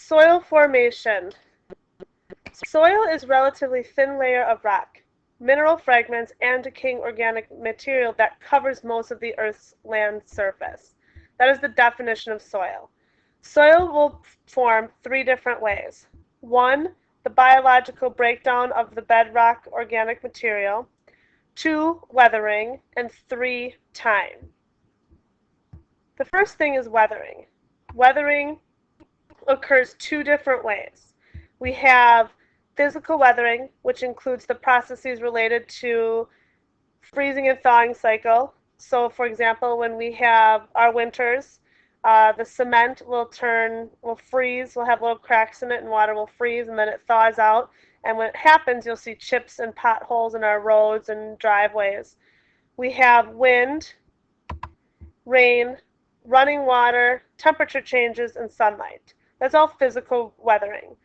Soil formation. Soil is a relatively thin layer of rock, mineral fragments, and decaying organic material that covers most of the Earth's land surface. That is the definition of soil. Soil will form three different ways. One, the biological breakdown of the bedrock organic material. Two, weathering. And three, time. The first thing is weathering. Weathering occurs two different ways. We have physical weathering, which includes the processes related to freezing and thawing cycle. So, for example, when we have our winters, the cement will freeze, will have little cracks in it, and water will freeze, and then it thaws out. And when it happens, you'll see chips and potholes in our roads and driveways. We have wind, rain, running water, temperature changes, and sunlight. That's all physical weathering.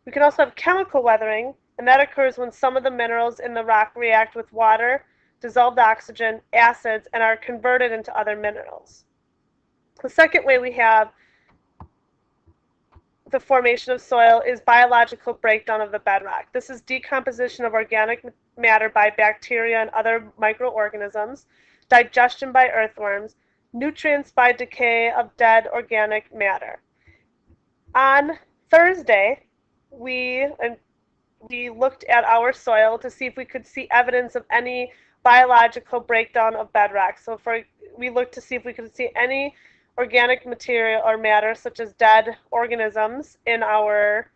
We can also have chemical weathering, and that occurs when some of the minerals in the rock react with water, dissolved oxygen, acids, and are converted into other minerals. The second way we have the formation of soil is biological breakdown of the bedrock. This is decomposition of organic matter by bacteria and other microorganisms, digestion by earthworms, nutrients by decay of dead organic matter. On Thursday, we looked at our soil to see if we could see evidence of any biological breakdown of bedrock. So we looked to see if we could see any organic material or matter, such as dead organisms in our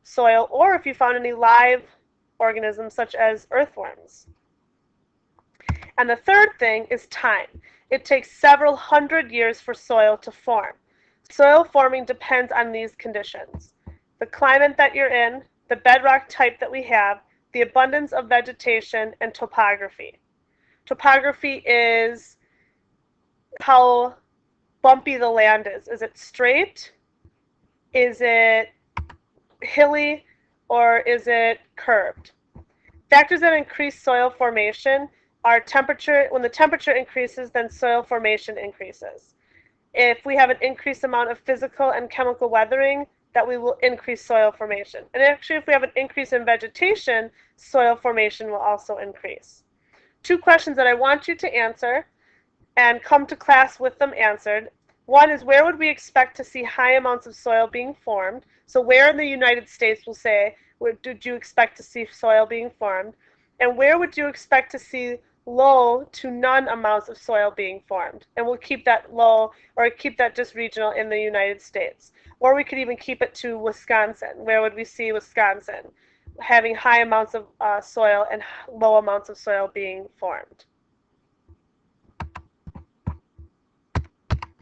soil, or if you found any live organisms, such as earthworms. And the third thing is time. It takes several hundred years for soil to form. Soil forming depends on these conditions: the climate that you're in, the bedrock type that we have, the abundance of vegetation, and topography. Topography is how bumpy the land is. Is it straight? Is it hilly? Or is it curved? Factors that increase soil formation are temperature. When the temperature increases, then soil formation increases. If we have an increased amount of physical and chemical weathering, that we will increase soil formation. And actually, if we have an increase in vegetation, soil formation will also increase. Two questions that I want you to answer and come to class with them answered. One is, where would we expect to see high amounts of soil being formed? So where in the United States will say, where did you expect to see soil being formed? And where would you expect to see low to none amounts of soil being formed? And we'll keep that low, or keep that just regional in the United States. Or we could even keep it to Wisconsin. Where would we see Wisconsin having high amounts of soil and low amounts of soil being formed?